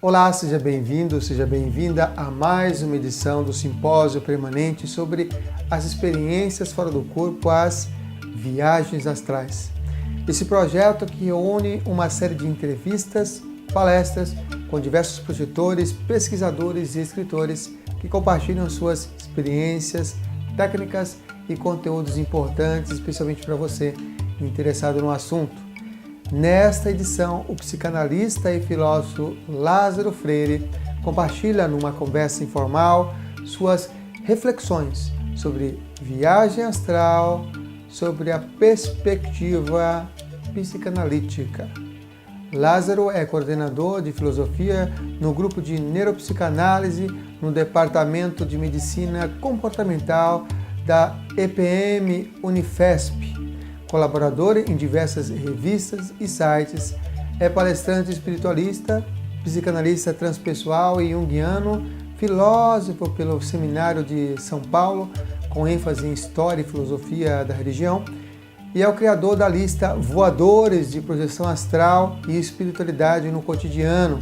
Olá, seja bem-vindo, seja bem-vinda a mais uma edição do Simpósio Permanente sobre as experiências fora do corpo, as viagens astrais. Esse projeto que une uma série de entrevistas, palestras com diversos projetores, pesquisadores e escritores que compartilham suas experiências, técnicas e conteúdos importantes, especialmente para você interessado no assunto. Nesta edição, o psicanalista e filósofo Lázaro Freire compartilha numa conversa informal suas reflexões sobre viagem astral, sobre a perspectiva psicanalítica. Lázaro é coordenador de filosofia no grupo de neuropsicanálise no Departamento de Medicina Comportamental da EPM Unifesp. Colaborador em diversas revistas e sites, é palestrante espiritualista, psicanalista transpessoal e junguiano, filósofo pelo Seminário de São Paulo, com ênfase em História e Filosofia da Religião, e é o criador da lista Voadores de Projeção Astral e Espiritualidade no Cotidiano.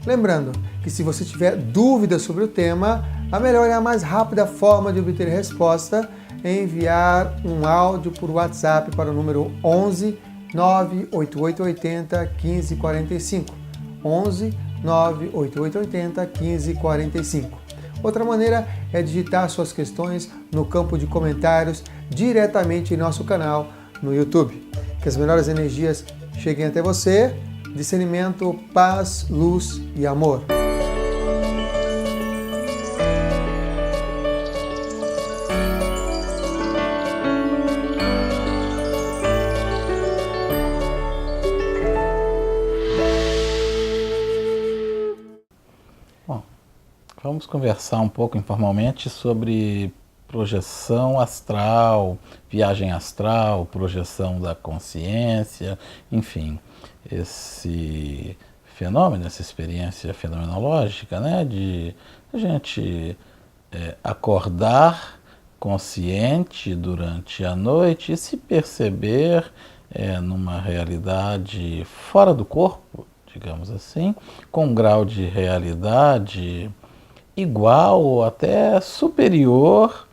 Lembrando que se você tiver dúvidas sobre o tema, a melhor e a mais rápida forma de obter resposta é enviar um áudio por WhatsApp para o número 11 98880 1545. 11 98880 1545. Outra maneira é digitar suas questões no campo de comentários diretamente em nosso canal no YouTube. Que as melhores energias cheguem até você. Discernimento, paz, luz e amor. Vamos conversar um pouco informalmente sobre projeção astral, viagem astral, projeção da consciência, enfim, esse fenômeno, essa experiência fenomenológica, né, de a gente acordar consciente durante a noite e se perceber numa realidade fora do corpo, digamos assim, com um grau de realidade igual ou até superior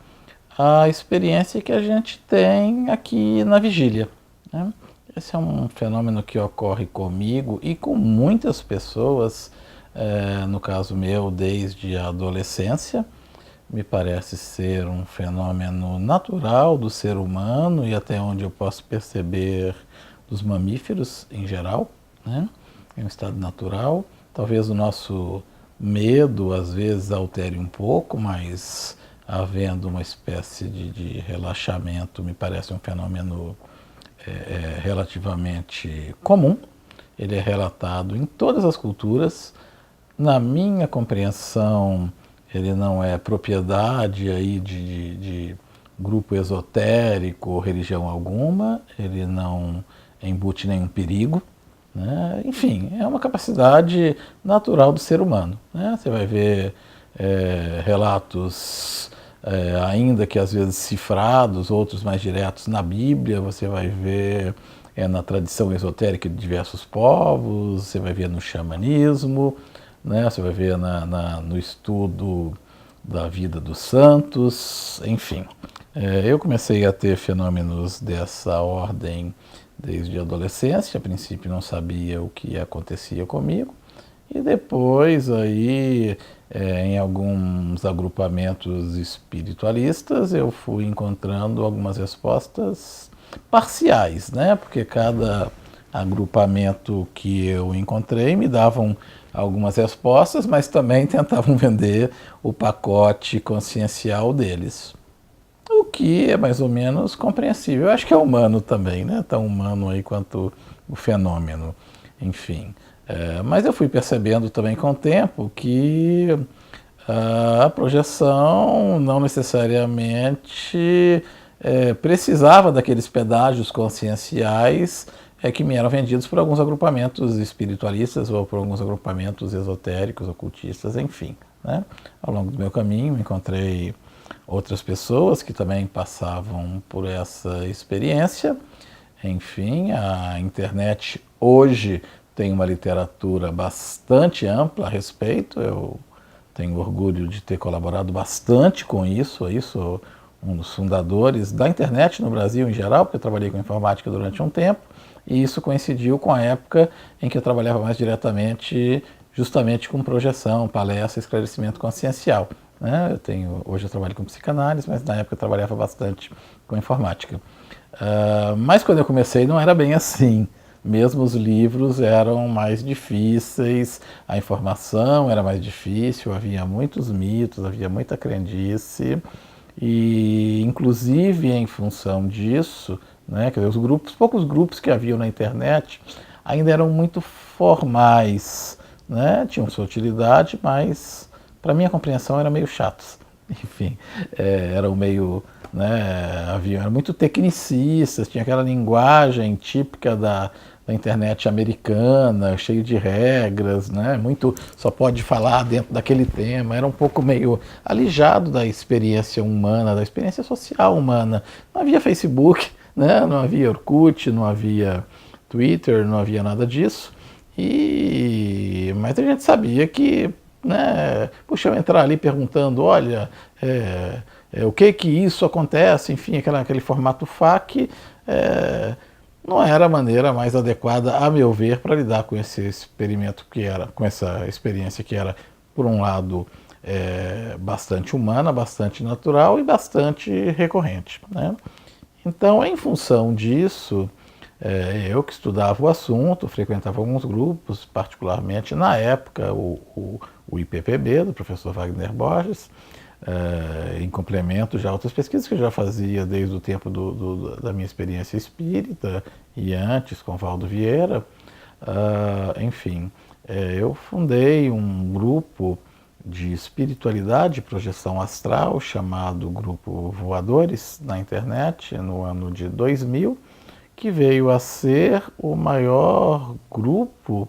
à experiência que a gente tem aqui na vigília, né? Esse é um fenômeno que ocorre comigo e com muitas pessoas, no caso meu, desde a adolescência. Me parece ser um fenômeno natural do ser humano e até onde eu posso perceber dos mamíferos em geral, né? É um estado natural. Talvez o nosso medo às vezes altere um pouco, mas havendo uma espécie de relaxamento, me parece um fenômeno relativamente comum. Ele é relatado em todas as culturas. Na minha compreensão, ele não é propriedade aí de grupo esotérico ou religião alguma, ele não embute nenhum perigo, né? Enfim, é uma capacidade natural do ser humano, né? Você vai ver relatos, ainda que às vezes cifrados, outros mais diretos na Bíblia, você vai ver na tradição esotérica de diversos povos, você vai ver no xamanismo, né? Você vai ver no estudo da vida dos santos, enfim. Eu comecei a ter fenômenos dessa ordem desde a adolescência. A princípio não sabia o que acontecia comigo, e depois aí em alguns agrupamentos espiritualistas eu fui encontrando algumas respostas parciais, né? Porque cada agrupamento que eu encontrei me davam algumas respostas, mas também tentavam vender o pacote consciencial deles. O que é mais ou menos compreensível. Eu acho que é humano também, né? Tão humano aí quanto o fenômeno, enfim. Mas eu fui percebendo também com o tempo que a projeção não necessariamente precisava daqueles pedágios conscienciais que me eram vendidos por alguns agrupamentos espiritualistas ou por alguns agrupamentos esotéricos, ocultistas, enfim, né? Ao longo do meu caminho encontrei outras pessoas que também passavam por essa experiência. Enfim, a internet hoje tem uma literatura bastante ampla a respeito. Eu tenho orgulho de ter colaborado bastante com isso. Eu sou um dos fundadores da internet no Brasil em geral, porque eu trabalhei com informática durante um tempo, e isso coincidiu com a época em que eu trabalhava mais diretamente justamente com projeção, palestra, esclarecimento consciencial. Né? Hoje eu trabalho com psicanálise, mas na época eu trabalhava bastante com informática. Mas quando eu comecei não era bem assim. Mesmo os livros eram mais difíceis, a informação era mais difícil, havia muitos mitos, havia muita crendice, e inclusive em função disso, né, quer dizer, os poucos grupos que haviam na internet ainda eram muito formais, né, tinham sua utilidade, mas para minha compreensão eram meio chatos. Enfim, eram meio, né, eram muito tecnicistas, tinha aquela linguagem típica da internet americana, cheio de regras, né, muito só pode falar dentro daquele tema, era um pouco meio alijado da experiência humana, da experiência social humana. Não havia Facebook, né, não havia Orkut, não havia Twitter, não havia nada disso, mas a gente sabia que, né, puxa, eu entrar ali perguntando, olha, o que isso acontece, enfim, aquele formato FAQ, não era a maneira mais adequada, a meu ver, para lidar com esse experimento com essa experiência que era, por um lado, bastante humana, bastante natural e bastante recorrente, né? Então, em função disso, eu que estudava o assunto, frequentava alguns grupos, particularmente na época o IPPB, do professor Wagner Borges, em complemento já a outras pesquisas que eu já fazia desde o tempo da minha experiência espírita e antes com Valdo Vieira. Enfim, eu fundei um grupo de espiritualidade e projeção astral chamado Grupo Voadores na internet no ano de 2000, que veio a ser o maior grupo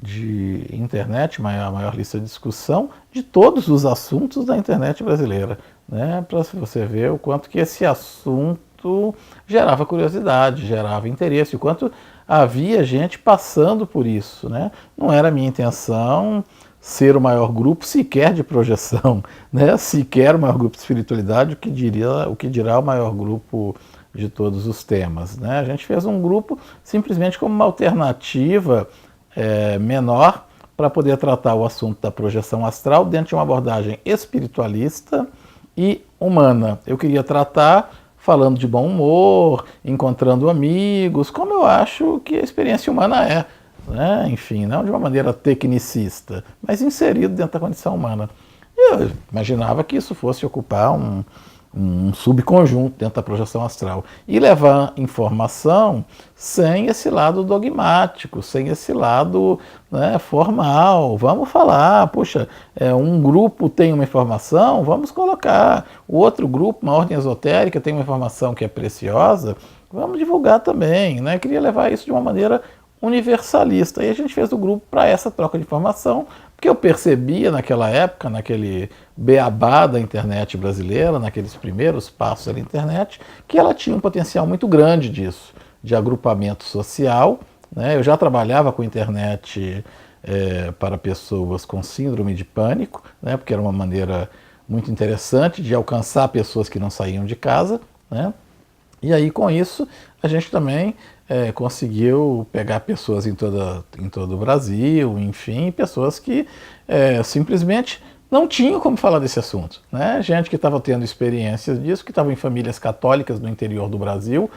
de internet, a maior lista de discussão de todos os assuntos da internet brasileira, né? Para você ver o quanto que esse assunto gerava curiosidade, gerava interesse, o quanto havia gente passando por isso, né? Não era minha intenção ser o maior grupo sequer de projeção, né? Sequer o maior grupo de espiritualidade, o que dirá o maior grupo de todos os temas, né? A gente fez um grupo simplesmente como uma alternativa menor para poder tratar o assunto da projeção astral dentro de uma abordagem espiritualista e humana. Eu queria tratar falando de bom humor, encontrando amigos, como eu acho que a experiência humana é, né? Enfim, não de uma maneira tecnicista, mas inserido dentro da condição humana. Eu imaginava que isso fosse ocupar um subconjunto dentro da projeção astral e levar informação sem esse lado dogmático, sem esse lado, né, formal. Vamos falar, puxa, um grupo tem uma informação, vamos colocar. O outro grupo, uma ordem esotérica, tem uma informação que é preciosa, vamos divulgar também, né? Queria levar isso de uma maneira universalista. E a gente fez o grupo para essa troca de informação, porque eu percebia naquela época, naquele beabá da internet brasileira, naqueles primeiros passos da internet, que ela tinha um potencial muito grande disso, de agrupamento social, né? Eu já trabalhava com internet para pessoas com síndrome de pânico, né? Porque era uma maneira muito interessante de alcançar pessoas que não saíam de casa, né? E aí, com isso, a gente também conseguiu pegar pessoas em todo o Brasil, enfim, pessoas que simplesmente não tinham como falar desse assunto, né? Gente que estava tendo experiências disso, que estavam em famílias católicas no interior do Brasil,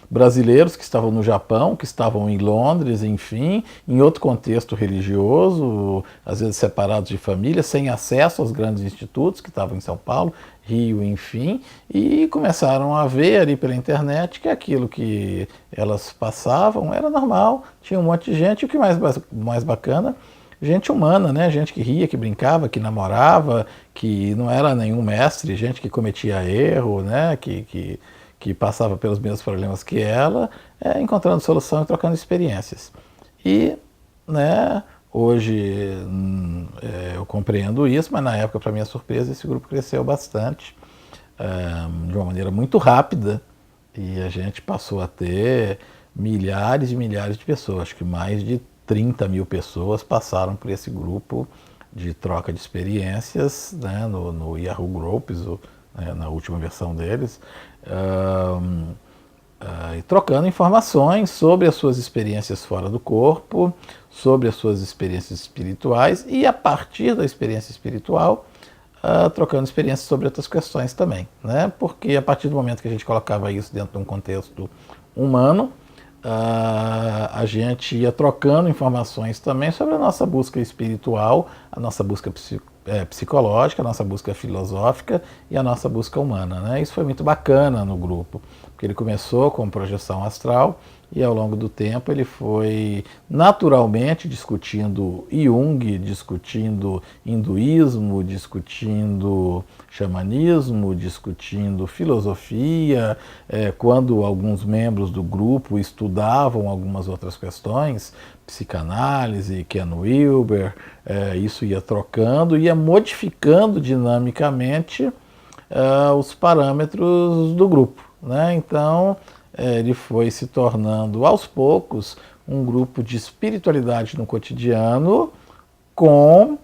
brasileiros que estavam no Japão, que estavam em Londres, enfim, em outro contexto religioso, às vezes separados de família, sem acesso aos grandes institutos, que estavam em São Paulo, Rio, enfim, e começaram a ver ali pela internet que aquilo que elas passavam era normal, tinha um monte de gente, e o que mais bacana, gente humana, né? Gente que ria, que brincava, que namorava, que não era nenhum mestre, gente que cometia erro, né? Que passava pelos mesmos problemas que ela, encontrando solução e trocando experiências. E, né, hoje eu compreendo isso, mas na época, para minha surpresa, esse grupo cresceu bastante, de uma maneira muito rápida, e a gente passou a ter milhares e milhares de pessoas, acho que mais de 30 mil pessoas passaram por esse grupo de troca de experiências, né, no Yahoo Groups, né, na última versão deles, e trocando informações sobre as suas experiências fora do corpo, sobre as suas experiências espirituais e, a partir da experiência espiritual, trocando experiências sobre outras questões também, né? Porque a partir do momento que a gente colocava isso dentro de um contexto humano, a gente ia trocando informações também sobre a nossa busca espiritual, a nossa busca psicológica, a nossa busca filosófica e a nossa busca humana, né? Isso foi muito bacana no grupo, porque ele começou com projeção astral e ao longo do tempo ele foi naturalmente discutindo Jung, discutindo hinduísmo, discutindo xamanismo, discutindo filosofia, quando alguns membros do grupo estudavam algumas outras questões, psicanálise, Ken Wilber, isso ia trocando, ia modificando dinamicamente os parâmetros do grupo, né? Então, ele foi se tornando, aos poucos, um grupo de espiritualidade no cotidiano com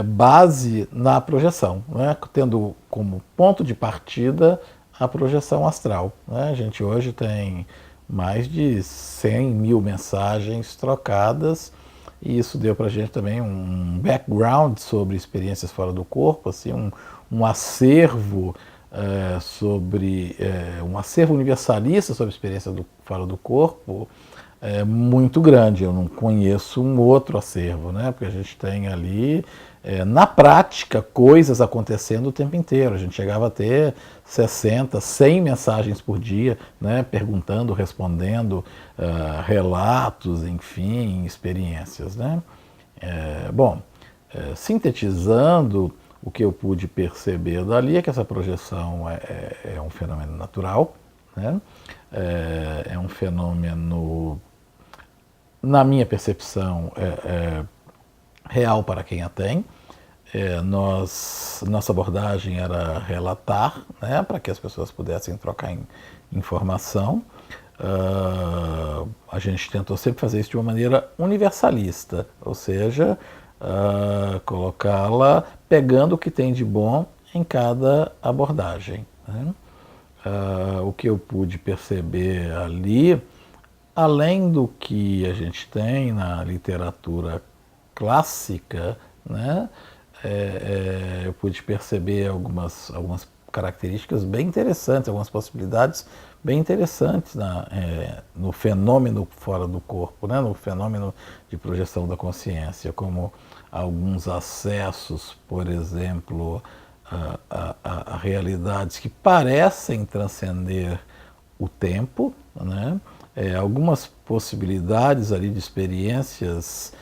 base na projeção, né? Tendo como ponto de partida a projeção astral, né? A gente hoje tem mais de 100 mil mensagens trocadas e isso deu para a gente também um background sobre experiências fora do corpo, assim, um acervo um acervo universalista sobre experiência fora do corpo muito grande. Eu não conheço um outro acervo, né? Porque a gente tem ali, na prática, coisas acontecendo o tempo inteiro. A gente chegava a ter 60, 100 mensagens por dia, né? Perguntando, respondendo, relatos, enfim, experiências, né? Sintetizando, o que eu pude perceber dali é que essa projeção é um fenômeno natural, né? É um fenômeno, na minha percepção, real para quem a tem. Nossa abordagem era relatar, né, para que as pessoas pudessem trocar informação. A gente tentou sempre fazer isso de uma maneira universalista, ou seja, colocá-la pegando o que tem de bom em cada abordagem, né? O que eu pude perceber ali, além do que a gente tem na literatura clássica, né, eu pude perceber algumas características bem interessantes, algumas possibilidades bem interessantes no fenômeno fora do corpo, né, no fenômeno de projeção da consciência, como alguns acessos, por exemplo, a realidades que parecem transcender o tempo, né? Algumas possibilidades ali de experiências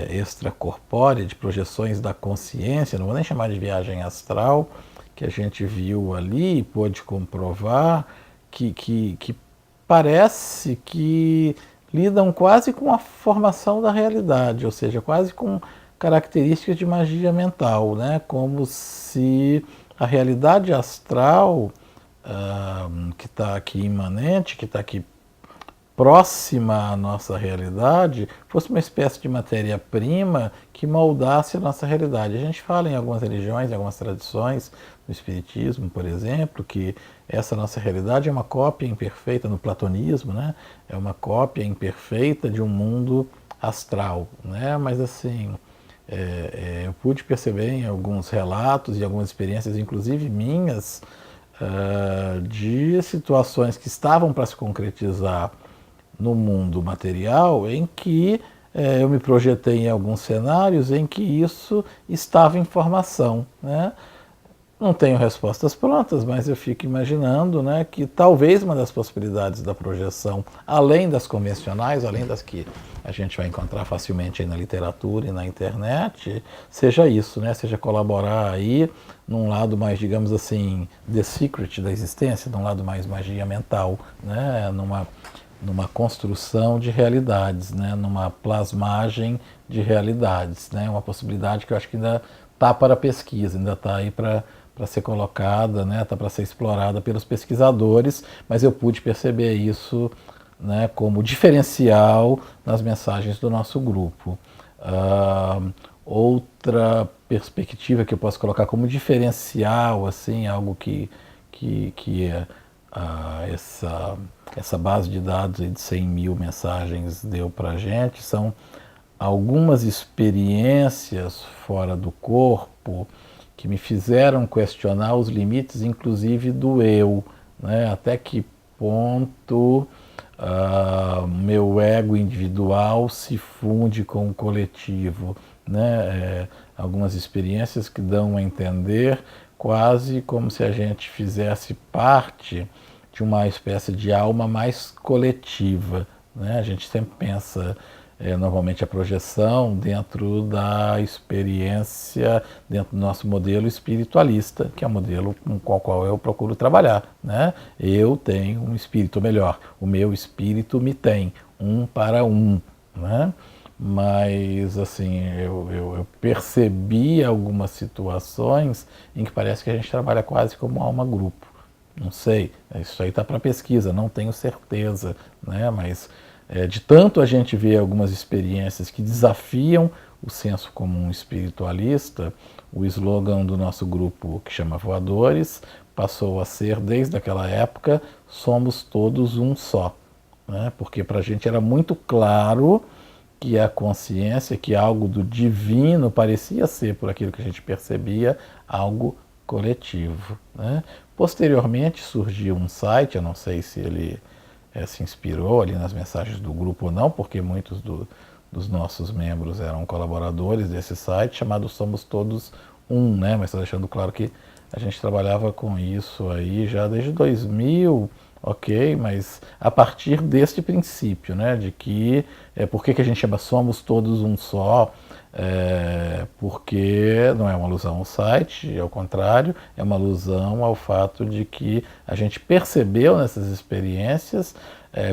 extracorpóreas, de projeções da consciência, não vou nem chamar de viagem astral, que a gente viu ali e pôde comprovar que parece que lidam quase com a formação da realidade, ou seja, quase com características de magia mental, né? Como se a realidade astral que está aqui imanente, que está aqui próxima à nossa realidade, fosse uma espécie de matéria-prima que moldasse a nossa realidade. A gente fala em algumas religiões, em algumas tradições, no Espiritismo, por exemplo, que essa nossa realidade é uma cópia imperfeita, no platonismo, né? É uma cópia imperfeita de um mundo astral, né? Mas assim, eu pude perceber em alguns relatos e algumas experiências, inclusive minhas, de situações que estavam para se concretizar no mundo material, em que eu me projetei em alguns cenários em que isso estava em formação, né? Não tenho respostas prontas, mas eu fico imaginando, né, que talvez uma das possibilidades da projeção, além das convencionais, além das que a gente vai encontrar facilmente aí na literatura e na internet, seja isso, né, seja colaborar aí num lado mais, digamos assim, the secret da existência, num lado mais magia mental, né, numa construção de realidades, né, numa plasmagem de realidades, né, uma possibilidade que eu acho que ainda está para pesquisa, ainda está aí para ser colocada, né, está para ser explorada pelos pesquisadores, mas eu pude perceber isso né, como diferencial nas mensagens do nosso grupo. Outra perspectiva que eu posso colocar como diferencial, assim, algo que essa base de dados de 100 mil mensagens deu para a gente, são algumas experiências fora do corpo que me fizeram questionar os limites, inclusive do eu, né? Até que ponto meu ego individual se funde com o coletivo, né? Algumas experiências que dão a entender quase como se a gente fizesse parte de uma espécie de alma mais coletiva, né? A gente sempre pensa normalmente a projeção dentro da experiência, dentro do nosso modelo espiritualista, que é o modelo com o qual eu procuro trabalhar, né? Eu tenho um espírito, ou melhor, o meu espírito me tem, um para um, né? Mas, assim, eu percebi algumas situações em que parece que a gente trabalha quase como alma-grupo. Não sei, isso aí está para pesquisa, não tenho certeza, né? Mas de tanto a gente ver algumas experiências que desafiam o senso comum espiritualista, o slogan do nosso grupo, que chama Voadores, passou a ser, desde aquela época, somos todos um só, né? Porque para a gente era muito claro que a consciência, que algo do divino parecia ser, por aquilo que a gente percebia, algo coletivo, né? Posteriormente surgiu um site, eu não sei se ele se inspirou ali nas mensagens do grupo ou não, porque muitos dos nossos membros eram colaboradores desse site, chamado Somos Todos Um, né? Mas estou deixando claro que a gente trabalhava com isso aí já desde 2000, ok, mas a partir deste princípio, né, de que por que a gente chama Somos Todos Um Só, porque não é uma alusão ao site, ao contrário, é uma alusão ao fato de que a gente percebeu nessas experiências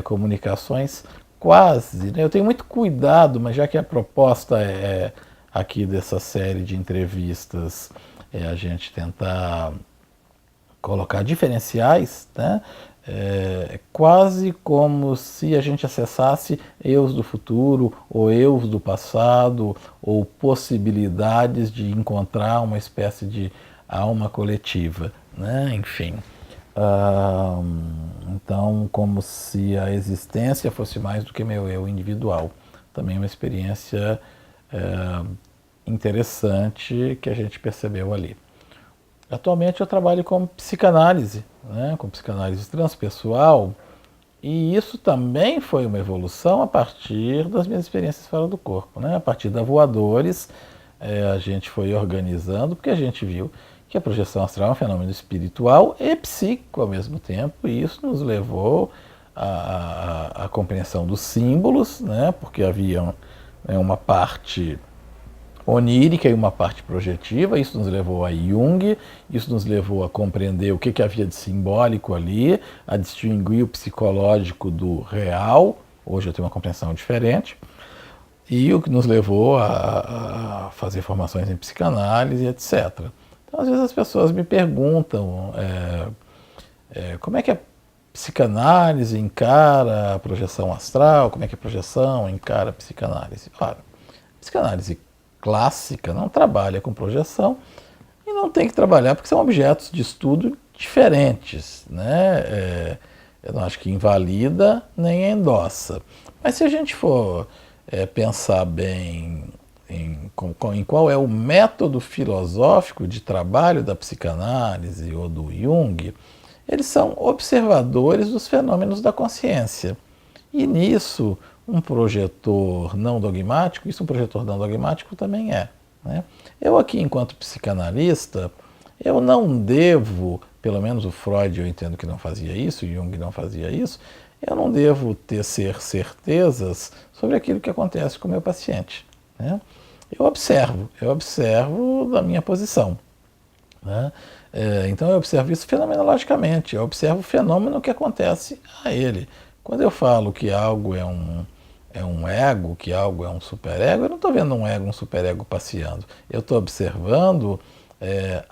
comunicações quase, né? Eu tenho muito cuidado, mas já que a proposta aqui dessa série de entrevistas a gente tentar colocar diferenciais, né? Quase como se a gente acessasse eus do futuro, ou eus do passado, ou possibilidades de encontrar uma espécie de alma coletiva, né? Enfim. Então, como se a existência fosse mais do que meu eu individual. Também uma experiência interessante que a gente percebeu ali. Atualmente eu trabalho com psicanálise, né, com psicanálise transpessoal, e isso também foi uma evolução a partir das minhas experiências fora do corpo, né? A partir da Voadores, a gente foi organizando, porque a gente viu que a projeção astral é um fenômeno espiritual e psíquico ao mesmo tempo, e isso nos levou à compreensão dos símbolos, né? Porque havia uma parte onírica e uma parte projetiva. Isso nos levou a Jung, isso nos levou a compreender o que havia de simbólico ali, a distinguir o psicológico do real. Hoje eu tenho uma compreensão diferente. E o que nos levou a fazer formações em psicanálise, etc. Então, às vezes as pessoas me perguntam como é que a psicanálise encara a projeção astral, como é que a projeção encara a psicanálise. Ora, a psicanálise clássica não trabalha com projeção e não tem que trabalhar porque são objetos de estudo diferentes, né? Eu não acho que invalida nem endossa. Mas se a gente for pensar bem em qual é o método filosófico de trabalho da psicanálise ou do Jung, eles são observadores dos fenômenos da consciência. E nisso, um projetor não dogmático, isso um projetor não dogmático também é, né? Eu aqui, enquanto psicanalista, eu não devo, pelo menos o Freud eu entendo que não fazia isso, o Jung não fazia isso, eu não devo ter certezas sobre aquilo que acontece com o meu paciente, né? Eu observo da minha posição, né? Então eu observo isso fenomenologicamente, eu observo o fenômeno que acontece a ele. Quando eu falo que algo é um ego, que algo é um superego, eu não estou vendo um ego, um superego passeando. Eu estou observando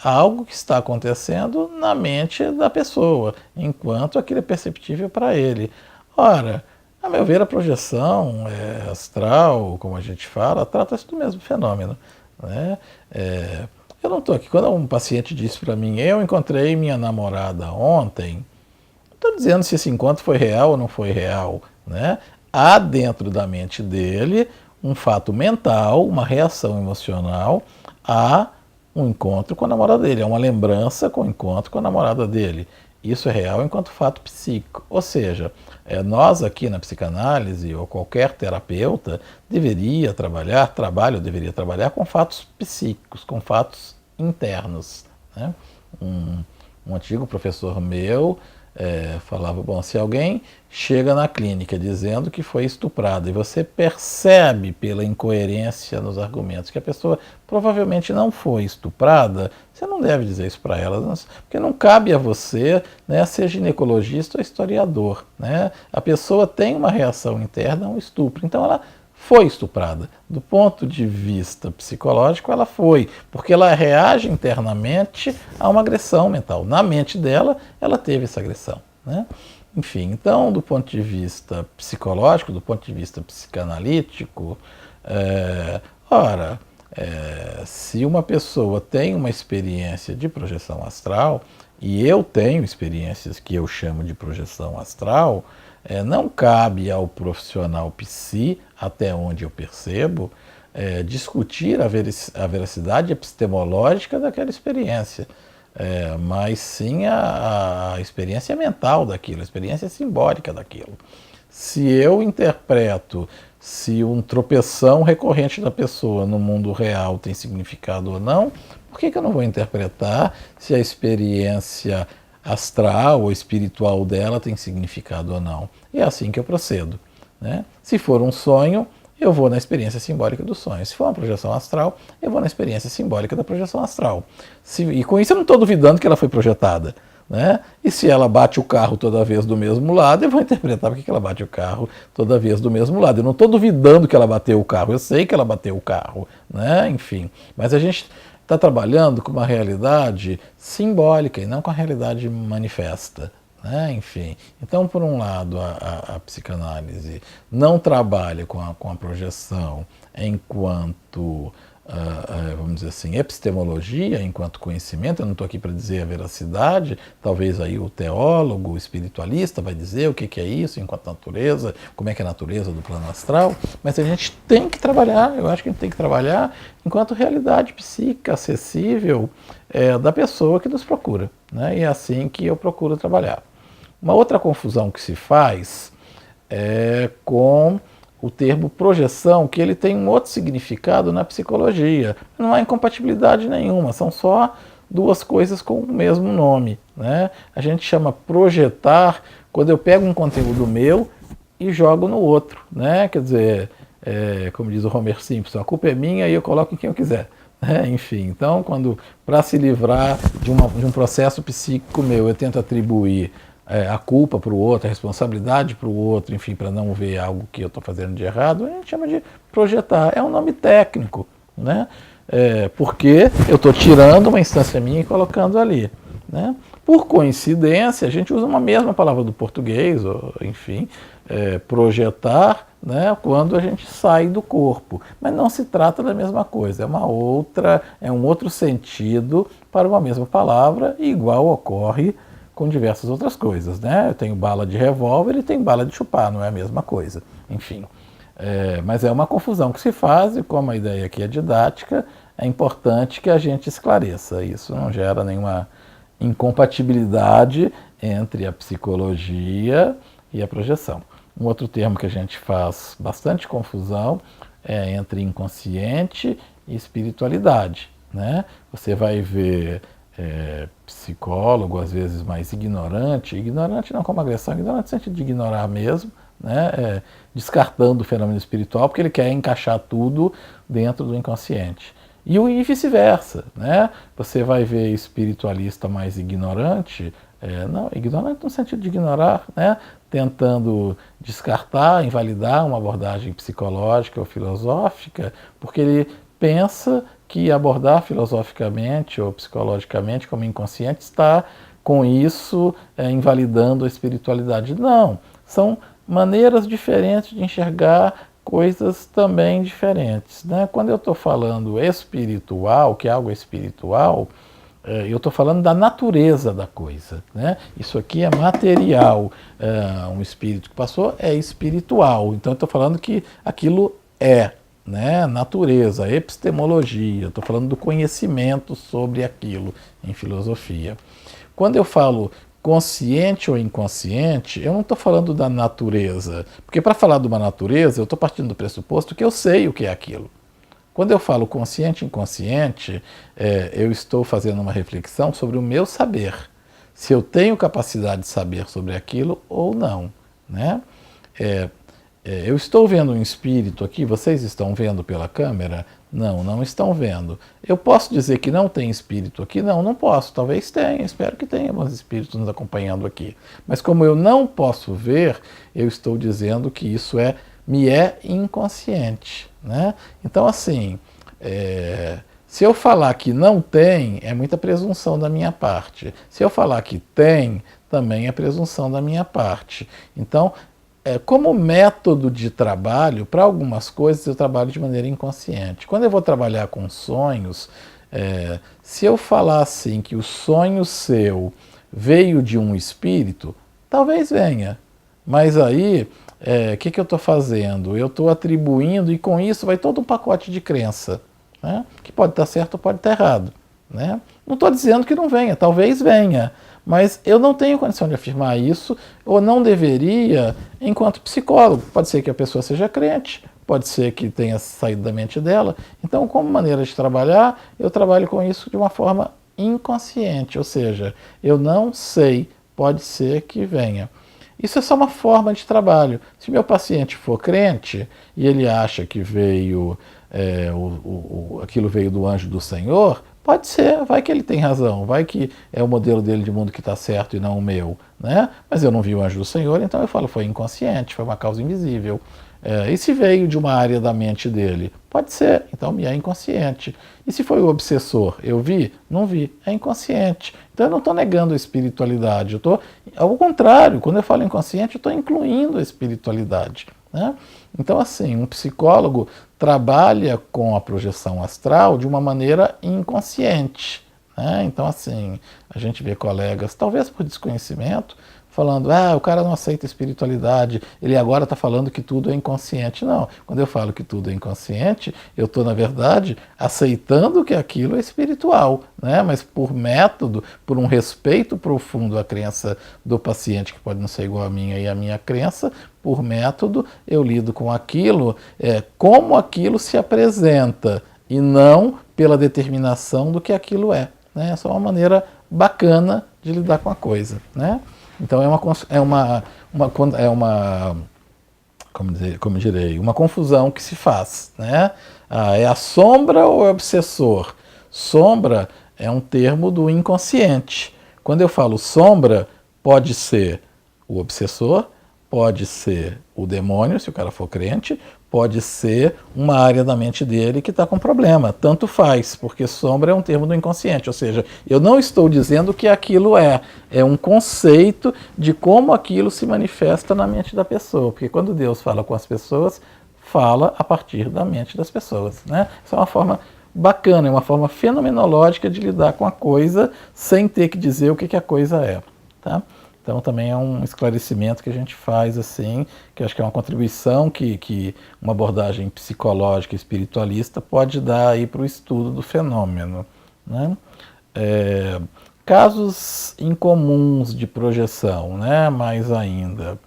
algo que está acontecendo na mente da pessoa, enquanto aquilo é perceptível para ele. Ora, A meu ver, a projeção astral, como a gente fala, trata-se do mesmo fenômeno, né? Eu não estou aqui. Quando um paciente disse para mim, eu encontrei minha namorada ontem, não estou dizendo se esse encontro foi real ou não foi real, né? Há dentro da mente dele um fato mental, uma reação emocional a um encontro com a namorada dele, é uma lembrança com o encontro com a namorada dele. Isso é real enquanto fato psíquico. Ou seja, nós aqui na psicanálise, ou qualquer terapeuta, deveria trabalhar com fatos psíquicos, com fatos internos, né? Um antigo professor meu falava, bom, se alguém chega na clínica dizendo que foi estuprado e você percebe pela incoerência nos argumentos que a pessoa provavelmente não foi estuprada, você não deve dizer isso para ela, porque não cabe a você, né, ser ginecologista ou historiador, né? A pessoa tem uma reação interna a um estupro, então ela foi estuprada. Do ponto de vista psicológico, ela foi, porque ela reage internamente a uma agressão mental. Na mente dela, ela teve essa agressão, né? Enfim, então, do ponto de vista psicológico, do ponto de vista psicanalítico, se uma pessoa tem uma experiência de projeção astral, e eu tenho experiências que eu chamo de projeção astral, não cabe ao profissional psi, até onde eu percebo, discutir a veracidade epistemológica daquela experiência, mas sim a experiência mental daquilo, a experiência simbólica daquilo. Se eu interpreto se um tropeção recorrente da pessoa no mundo real tem significado ou não, por que eu não vou interpretar se a experiência astral ou espiritual dela tem significado ou não? E é assim que eu procedo, né? Se for um sonho, eu vou na experiência simbólica do sonho. Se for uma projeção astral, eu vou na experiência simbólica da projeção astral. E com isso eu não estou duvidando que ela foi projetada, né? E se ela bate o carro toda vez do mesmo lado, eu vou interpretar porque ela bate o carro toda vez do mesmo lado. Eu não estou duvidando que ela bateu o carro, eu sei que ela bateu o carro, né? Enfim, mas a gente está trabalhando com uma realidade simbólica e não com a realidade manifesta, né? Enfim, então, por um lado, a psicanálise não trabalha com a projeção enquanto, vamos dizer assim, epistemologia, enquanto conhecimento. Eu não estou aqui para dizer a veracidade, talvez aí o teólogo, o espiritualista vai dizer o que é isso enquanto natureza, como é que é a natureza do plano astral, mas a gente tem que trabalhar, eu acho que a gente tem que trabalhar enquanto realidade psíquica acessível da pessoa que nos procura, né? E é assim que eu procuro trabalhar. Uma outra confusão que se faz é com o termo projeção, que ele tem um outro significado na psicologia. Não há incompatibilidade nenhuma, são só duas coisas com o mesmo nome, né? A gente chama projetar quando eu pego um conteúdo meu e jogo no outro, né? Quer dizer, como diz o Homer Simpson, a culpa é minha e eu coloco em quem eu quiser. Enfim, então, para se livrar de um processo psíquico meu, eu tento atribuir a culpa para o outro, a responsabilidade para o outro, enfim, para não ver algo que eu estou fazendo de errado, a gente chama de projetar. É um nome técnico, né? Porque eu estou tirando uma instância minha e colocando ali, né? Por coincidência, a gente usa uma mesma palavra do português, ou, enfim, projetar, né, quando a gente sai do corpo. Mas não se trata da mesma coisa, é um outro sentido para uma mesma palavra, e igual ocorre com diversas outras coisas, né? Eu tenho bala de revólver e tenho bala de chupar, não é a mesma coisa. Enfim, mas é uma confusão que se faz, e como a ideia aqui é didática, é importante que a gente esclareça. Isso não gera nenhuma incompatibilidade entre a psicologia e a projeção. Um outro termo que a gente faz bastante confusão é entre inconsciente e espiritualidade, né? Você vai ver psicólogo, às vezes mais ignorante não como agressão, ignorante no sentido de ignorar mesmo, né? Descartando o fenômeno espiritual, porque ele quer encaixar tudo dentro do inconsciente. E vice-versa, né? Você vai ver espiritualista mais ignorante, ignorante no sentido de ignorar, né? Tentando descartar, invalidar uma abordagem psicológica ou filosófica, porque ele pensa que abordar filosoficamente ou psicologicamente como inconsciente está, com isso, invalidando a espiritualidade. Não, são maneiras diferentes de enxergar coisas também diferentes, né? Quando eu estou falando espiritual, que é algo espiritual, eu estou falando da natureza da coisa, né? Isso aqui é material, um espírito que passou é espiritual, então eu estou falando que aquilo é, né? Natureza, epistemologia, estou falando do conhecimento sobre aquilo em filosofia. Quando eu falo consciente ou inconsciente, eu não estou falando da natureza, porque para falar de uma natureza eu estou partindo do pressuposto que eu sei o que é aquilo. Quando eu falo consciente e inconsciente, eu estou fazendo uma reflexão sobre o meu saber, se eu tenho capacidade de saber sobre aquilo ou não, né? Eu estou vendo um espírito aqui, vocês estão vendo pela câmera? Não, não estão vendo. Eu posso dizer que não tem espírito aqui? Não, não posso. Talvez tenha, espero que tenha bons espíritos nos acompanhando aqui. Mas como eu não posso ver, eu estou dizendo que isso me é inconsciente, né? Então, assim, se eu falar que não tem, é muita presunção da minha parte. Se eu falar que tem, também é presunção da minha parte. Então, como método de trabalho, para algumas coisas eu trabalho de maneira inconsciente. Quando eu vou trabalhar com sonhos, se eu falar assim que o sonho seu veio de um espírito, talvez venha. Mas aí, o que eu estou fazendo? Eu estou atribuindo e com isso vai todo um pacote de crença, né? Que pode estar certo ou pode estar errado, né? Não estou dizendo que não venha, talvez venha. Mas eu não tenho condição de afirmar isso, ou não deveria, enquanto psicólogo. Pode ser que a pessoa seja crente, pode ser que tenha saído da mente dela. Então, como maneira de trabalhar, eu trabalho com isso de uma forma inconsciente, ou seja, eu não sei, pode ser que venha. Isso é só uma forma de trabalho. Se meu paciente for crente e ele acha que veio, aquilo veio do anjo do Senhor, pode ser, vai que ele tem razão, vai que é o modelo dele de mundo que está certo e não o meu, né? Mas eu não vi o anjo do Senhor, então eu falo, foi inconsciente, foi uma causa invisível. E se veio de uma área da mente dele? Pode ser, então me é inconsciente. E se foi o obsessor? Eu vi? Não vi, é inconsciente. Então eu não estou negando a espiritualidade, ao contrário, quando eu falo inconsciente, eu estou incluindo a espiritualidade, né? Então, assim, um psicólogo trabalha com a projeção astral de uma maneira inconsciente, né? Então, assim, a gente vê colegas, talvez por desconhecimento, falando, o cara não aceita espiritualidade, ele agora está falando que tudo é inconsciente. Não, quando eu falo que tudo é inconsciente, eu estou, na verdade, aceitando que aquilo é espiritual, né? Mas por método, por um respeito profundo à crença do paciente, que pode não ser igual a minha e a minha crença, por método, eu lido com aquilo, como aquilo se apresenta, e não pela determinação do que aquilo é, né? É só uma maneira bacana de lidar com a coisa, né? Então como direi, uma confusão que se faz, né? É a sombra ou é o obsessor? Sombra é um termo do inconsciente. Quando eu falo sombra, pode ser o obsessor, pode ser o demônio, se o cara for crente, pode ser uma área da mente dele que está com problema. Tanto faz, porque sombra é um termo do inconsciente, ou seja, eu não estou dizendo que aquilo é um conceito de como aquilo se manifesta na mente da pessoa, porque quando Deus fala com as pessoas, fala a partir da mente das pessoas, né? Isso é uma forma bacana, é uma forma fenomenológica de lidar com a coisa sem ter que dizer o que a coisa é, tá? Então também é um esclarecimento que a gente faz assim, que acho que é uma contribuição que uma abordagem psicológica e espiritualista pode dar aí para o estudo do fenômeno, né? Casos incomuns de projeção, né? Mais ainda.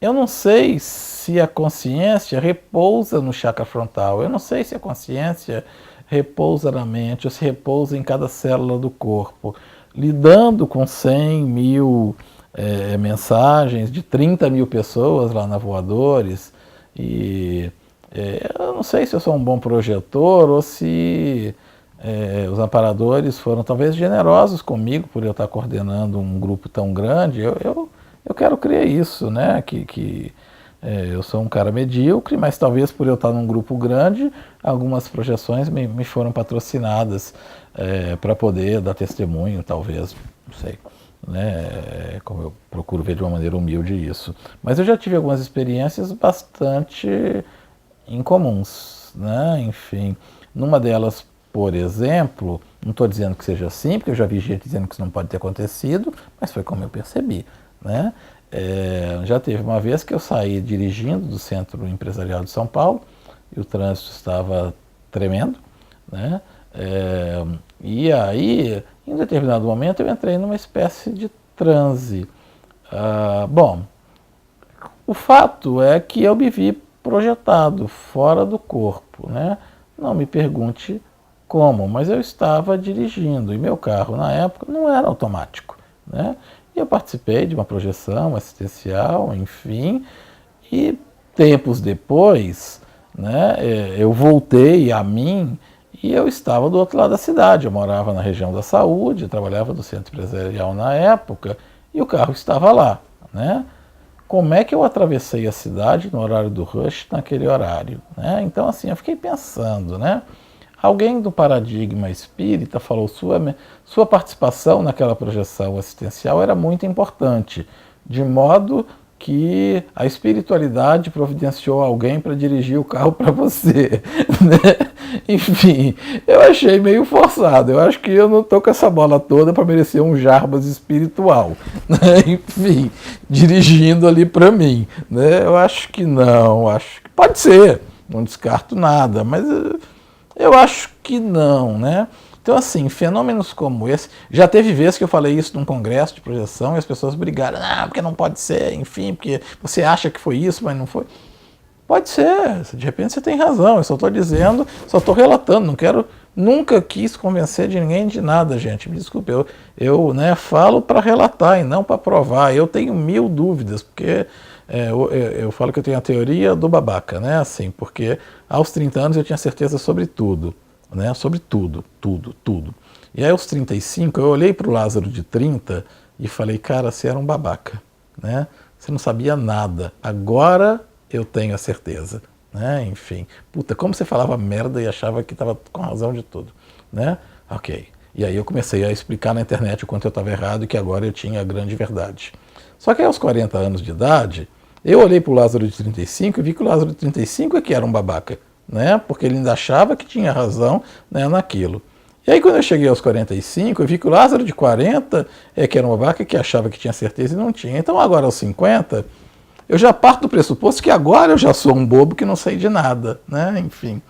Eu não sei se a consciência repousa no chakra frontal, eu não sei se a consciência repousa na mente ou se repousa em cada célula do corpo. Lidando com 100 mil mensagens de 30 mil pessoas lá na Voadores, e eu não sei se eu sou um bom projetor ou se os amparadores foram talvez generosos comigo por eu estar coordenando um grupo tão grande. Eu quero crer isso, né? Que eu sou um cara medíocre, mas talvez por eu estar num grupo grande, algumas projeções me foram patrocinadas para poder dar testemunho, talvez, não sei. né? Como eu procuro ver de uma maneira humilde isso. Mas eu já tive algumas experiências bastante incomuns, né? Enfim, numa delas, por exemplo, não estou dizendo que seja assim, porque eu já vi gente dizendo que isso não pode ter acontecido, mas foi como eu percebi, né? Já teve uma vez que eu saí dirigindo do Centro Empresarial de São Paulo e o trânsito estava tremendo, né? E aí, em determinado momento, eu entrei numa espécie de transe. Bom, o fato é que eu me vi projetado fora do corpo, né? Não me pergunte como, mas eu estava dirigindo e meu carro na época não era automático, né? E eu participei de uma projeção assistencial, enfim, e tempos depois, né, eu voltei a mim e eu estava do outro lado da cidade. Eu morava na região da saúde, eu trabalhava no centro empresarial na época e o carro estava lá, né? Como é que eu atravessei a cidade no horário do rush naquele horário, né? Então, assim, eu fiquei pensando, né? Alguém do paradigma espírita falou sua participação naquela projeção assistencial era muito importante, de modo que a espiritualidade providenciou alguém para dirigir o carro para você, né? Enfim, eu achei meio forçado. Eu acho que eu não estou com essa bola toda para merecer um Jarbas espiritual, né? Enfim, dirigindo ali para mim, né? Eu acho que não, acho que pode ser, não descarto nada, mas eu acho que não, né? Então, assim, fenômenos como esse... Já teve vezes que eu falei isso num congresso de projeção e as pessoas brigaram. Ah, porque não pode ser, enfim, porque você acha que foi isso, mas não foi. Pode ser, de repente você tem razão. Eu só estou dizendo, só estou relatando. Não quero... Nunca quis convencer de ninguém de nada, gente. Me desculpe, eu falo para relatar e não para provar. Eu tenho 1000 dúvidas, porque... eu falo que eu tenho a teoria do babaca, né? Assim, porque aos 30 anos eu tinha certeza sobre tudo, né? Sobre tudo, tudo, tudo. E aí aos 35 eu olhei para o Lázaro de 30 e falei, cara, você era um babaca, né? Você não sabia nada. Agora eu tenho a certeza, né? Enfim, puta, como você falava merda e achava que estava com razão de tudo, né? Ok. E aí eu comecei a explicar na internet o quanto eu estava errado e que agora eu tinha a grande verdade. Só que aos 40 anos de idade, eu olhei para o Lázaro de 35 e vi que o Lázaro de 35 é que era um babaca, né? Porque ele ainda achava que tinha razão, né, naquilo. E aí quando eu cheguei aos 45, eu vi que o Lázaro de 40 é que era um babaca que achava que tinha certeza e não tinha. Então agora aos 50, eu já parto do pressuposto que agora eu já sou um bobo que não sei de nada, né? Enfim.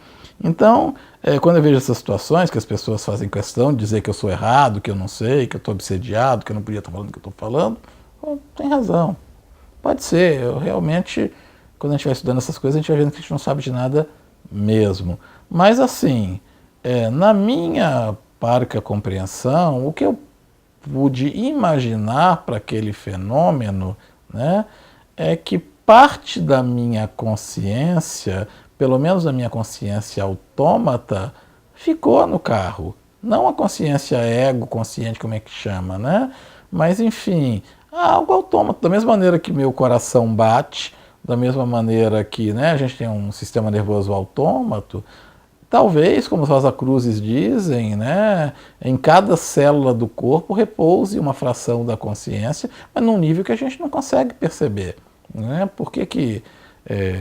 Então, quando eu vejo essas situações que as pessoas fazem questão de dizer que eu sou errado, que eu não sei, que eu estou obsediado, que eu não podia estar falando o que eu estou falando, tem razão. Pode ser. Eu realmente, quando a gente vai estudando essas coisas, a gente vai vendo que a gente não sabe de nada mesmo. Mas assim, na minha parca compreensão, o que eu pude imaginar para aquele fenômeno, né, é que parte da minha consciência, pelo menos da minha consciência autômata, ficou no carro. Não a consciência ego, consciente, como é que chama, né? Mas enfim, algo autômato, da mesma maneira que meu coração bate, da mesma maneira que, né, a gente tem um sistema nervoso autômato, talvez, como os Rosacruzes dizem, né, em cada célula do corpo repouse uma fração da consciência, mas num nível que a gente não consegue perceber. Né? Por que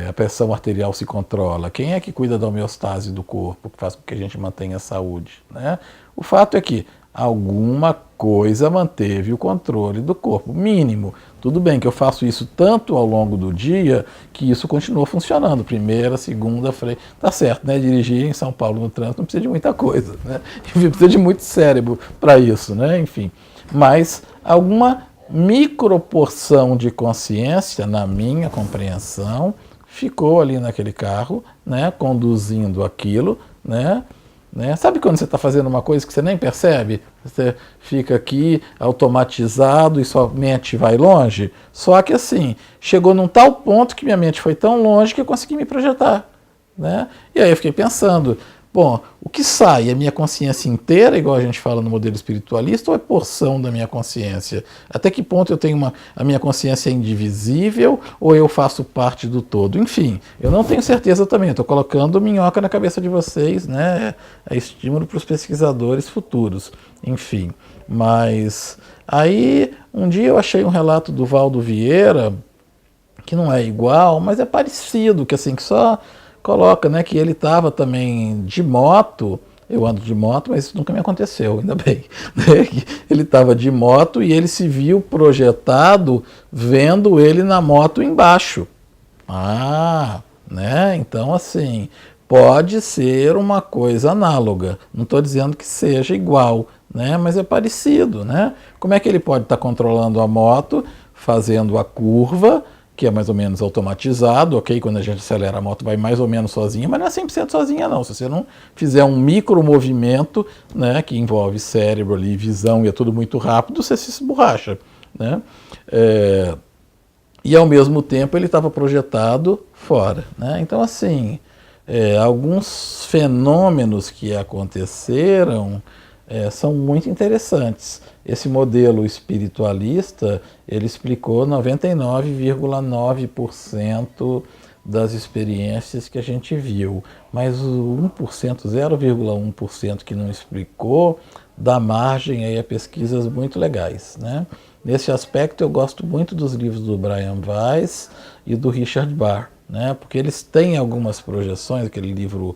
a pressão arterial se controla? Quem é que cuida da homeostase do corpo, que faz com que a gente mantenha a saúde? Né? O fato é que alguma coisa manteve o controle do corpo, mínimo. Tudo bem que eu faço isso tanto ao longo do dia que isso continua funcionando. Primeira, segunda, tá certo, né? Dirigir em São Paulo no trânsito não precisa de muita coisa, né? Precisa de muito cérebro para isso, né? Enfim. Mas alguma microporção de consciência, na minha compreensão, ficou ali naquele carro, né? Conduzindo aquilo, né? Sabe quando você está fazendo uma coisa que você nem percebe? Você fica aqui automatizado e sua mente vai longe? Só que assim, chegou num tal ponto que minha mente foi tão longe que eu consegui me projetar. Né? E aí eu fiquei pensando, bom, o que sai? É minha consciência inteira, igual a gente fala no modelo espiritualista, ou é porção da minha consciência? Até que ponto eu tenho a minha consciência é indivisível, ou eu faço parte do todo? Enfim, eu não tenho certeza também, estou colocando minhoca na cabeça de vocês, né? É estímulo para os pesquisadores futuros, enfim. Mas Aí, um dia eu achei um relato do Valdo Vieira, que não é igual, mas é parecido, que assim, que só coloca, né, que ele estava também de moto. Eu ando de moto, mas isso nunca me aconteceu, ainda bem. Né? Ele estava de moto e ele se viu projetado vendo ele na moto embaixo. Ah, né? Então, assim, pode ser uma coisa análoga. Não estou dizendo que seja igual, né? Mas é parecido, né? Como é que ele pode estar controlando a moto, fazendo a curva, que é mais ou menos automatizado, ok? Quando a gente acelera a moto vai mais ou menos sozinha, mas não é 100% sozinha não. Se você não fizer um micro movimento, né, que envolve cérebro ali, visão e é tudo muito rápido, você se esborracha, né? E ao mesmo tempo ele estava projetado fora, né? Então assim, alguns fenômenos que aconteceram são muito interessantes. Esse modelo espiritualista, ele explicou 99,9% das experiências que a gente viu, mas o 1%, 0,1% que não explicou, dá margem aí a pesquisas muito legais, né? Nesse aspecto eu gosto muito dos livros do Brian Weiss e do Richard Barr, né? Porque eles têm algumas projeções, aquele livro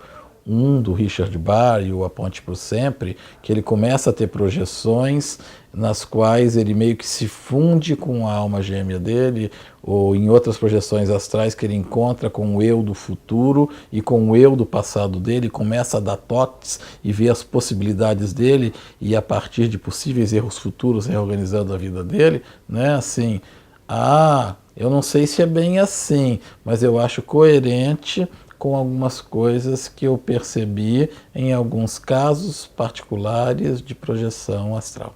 do Richard Barr e o A Ponte para o Sempre, que ele começa a ter projeções nas quais ele meio que se funde com a alma gêmea dele, ou em outras projeções astrais que ele encontra com o eu do futuro e com o eu do passado dele, começa a dar toques e ver as possibilidades dele e a partir de possíveis erros futuros reorganizando a vida dele, né? Assim, eu não sei se é bem assim, mas eu acho coerente com algumas coisas que eu percebi em alguns casos particulares de projeção astral.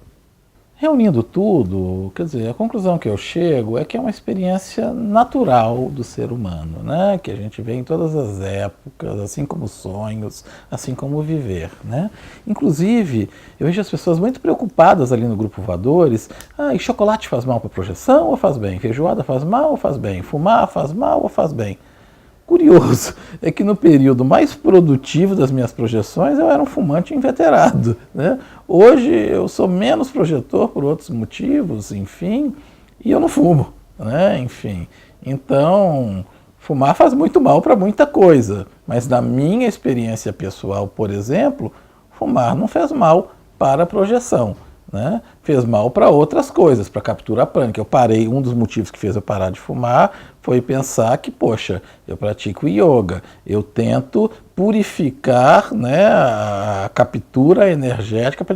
Reunindo tudo, quer dizer, a conclusão que eu chego é que é uma experiência natural do ser humano, né? Que a gente vê em todas as épocas, assim como sonhos, assim como viver, né? Inclusive, eu vejo as pessoas muito preocupadas ali no grupo Voadores. E chocolate faz mal para projeção ou faz bem? Feijoada faz mal ou faz bem? Fumar faz mal ou faz bem? Curioso é que no período mais produtivo das minhas projeções eu era um fumante inveterado, né? Hoje eu sou menos projetor por outros motivos, enfim, e eu não fumo, né? Enfim, então fumar faz muito mal para muita coisa, mas na minha experiência pessoal, por exemplo, fumar não fez mal para a projeção. Né? Fez mal para outras coisas, para captura prânica. Eu parei, um dos motivos que fez eu parar de fumar foi pensar que, poxa, eu pratico yoga, eu tento purificar, né, a captura energética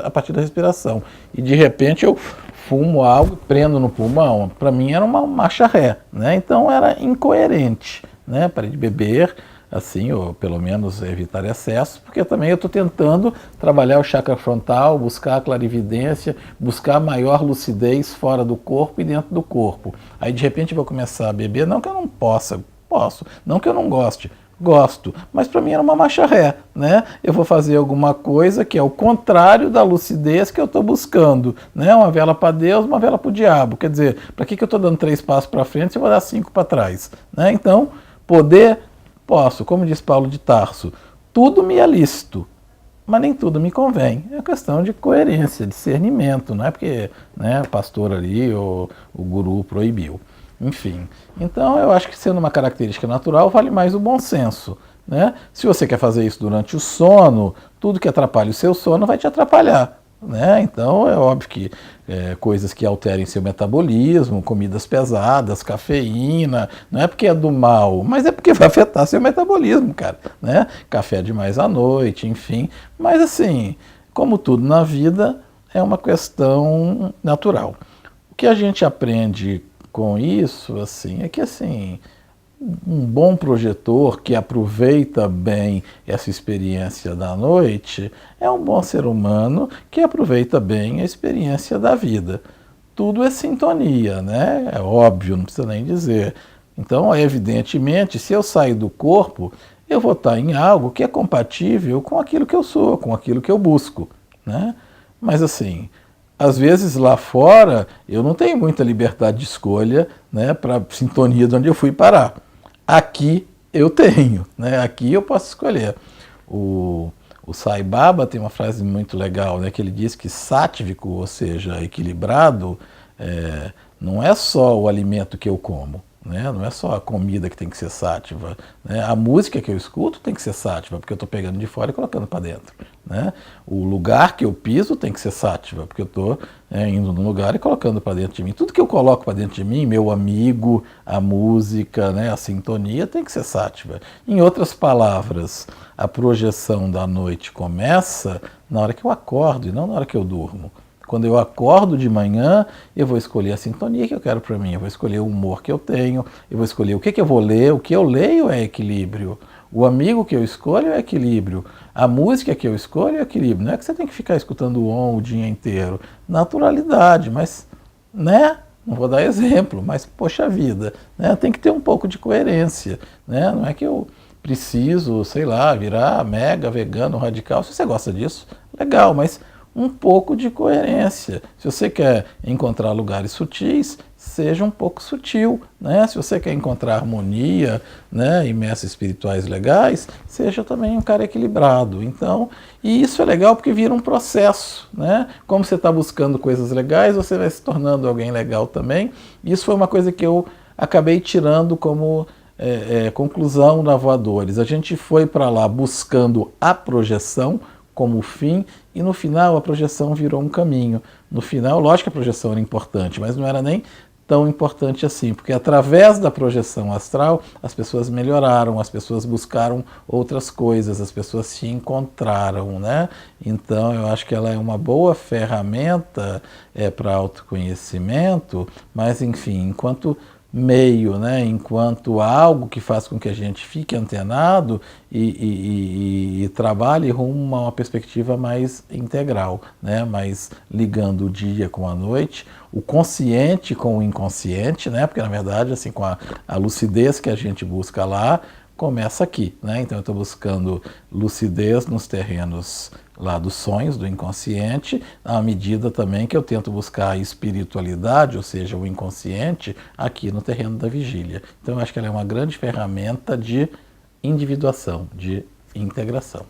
a partir da respiração. E de repente eu fumo algo, prendo no pulmão. Para mim era uma marcha ré, né? Então era incoerente, né? Parei de beber, assim, ou pelo menos evitar excesso, porque também eu estou tentando trabalhar o chakra frontal, buscar a clarividência, buscar maior lucidez fora do corpo e dentro do corpo. Aí de repente eu vou começar a beber, não que eu não posso, não que eu não goste, gosto, mas para mim era uma marcha ré, né? Eu vou fazer alguma coisa que é o contrário da lucidez que eu estou buscando, né? Uma vela para Deus, uma vela para o diabo. Quer dizer, para que eu estou dando 3 passos para frente se eu vou dar 5 para trás, né? Então, poder posso, como diz Paulo de Tarso, tudo me é lícito, mas nem tudo me convém. É questão de coerência, discernimento, não é porque, né, o pastor ali ou o guru proibiu. Enfim, então eu acho que sendo uma característica natural vale mais o bom senso, né? Se você quer fazer isso durante o sono, tudo que atrapalha o seu sono vai te atrapalhar. Né? Então é óbvio que coisas que alterem seu metabolismo, comidas pesadas, cafeína, não é porque é do mal, mas é porque vai afetar seu metabolismo, cara, né? Café demais à noite, enfim, mas assim, como tudo na vida, é uma questão natural. O que a gente aprende com isso, assim, é que assim, um bom projetor que aproveita bem essa experiência da noite é um bom ser humano que aproveita bem a experiência da vida. Tudo é sintonia, né? É óbvio, não precisa nem dizer. Então, evidentemente, se eu sair do corpo, eu vou estar em algo que é compatível com aquilo que eu sou, com aquilo que eu busco, né? Mas assim, às vezes lá fora eu não tenho muita liberdade de escolha, né, para a sintonia de onde eu fui parar. Aqui eu tenho, né? Aqui eu posso escolher. O O Sai Baba tem uma frase muito legal, né, que ele diz que sátvico, ou seja, equilibrado, não é só o alimento que eu como, né? Não é só a comida que tem que ser sátiva, né? A música que eu escuto tem que ser sátiva, porque eu estou pegando de fora e colocando para dentro, né? O lugar que eu piso tem que ser sátiva, porque eu estou indo num lugar e colocando para dentro de mim. Tudo que eu coloco para dentro de mim, meu amigo, a música, né, a sintonia, tem que ser sátiva. Em outras palavras, a projeção da noite começa na hora que eu acordo e não na hora que eu durmo. Quando eu acordo de manhã, eu vou escolher a sintonia que eu quero para mim, eu vou escolher o humor que eu tenho, eu vou escolher o que eu vou ler, o que eu leio é equilíbrio, o amigo que eu escolho é equilíbrio, a música que eu escolho é equilíbrio. Não é que você tem que ficar escutando o dia inteiro, naturalidade, mas, né? Não vou dar exemplo, mas poxa vida, né? Tem que ter um pouco de coerência, né? Não é que eu preciso, sei lá, virar mega vegano radical. Se você gosta disso, legal, mas um pouco de coerência. Se você quer encontrar lugares sutis, seja um pouco sutil, né? Se você quer encontrar harmonia, né, e mestres espirituais legais, seja também um cara equilibrado. Então, e isso é legal porque vira um processo, né? Como você está buscando coisas legais, você vai se tornando alguém legal também. Isso foi uma coisa que eu acabei tirando como conclusão na Voadores. A gente foi para lá buscando a projeção como fim, e no final a projeção virou um caminho. No final, lógico que a projeção era importante, mas não era nem tão importante assim, porque através da projeção astral as pessoas melhoraram, as pessoas buscaram outras coisas, as pessoas se encontraram, né? Então eu acho que ela é uma boa ferramenta para autoconhecimento, mas enfim, enquanto meio, né, enquanto algo que faz com que a gente fique antenado e trabalhe rumo a uma perspectiva mais integral, né, mais ligando o dia com a noite, o consciente com o inconsciente, né, porque na verdade assim com a lucidez que a gente busca lá começa aqui, né? Então eu estou buscando lucidez nos terrenos lá dos sonhos, do inconsciente, à medida também que eu tento buscar a espiritualidade, ou seja, o inconsciente, aqui no terreno da vigília. Então eu acho que ela é uma grande ferramenta de individuação, de integração.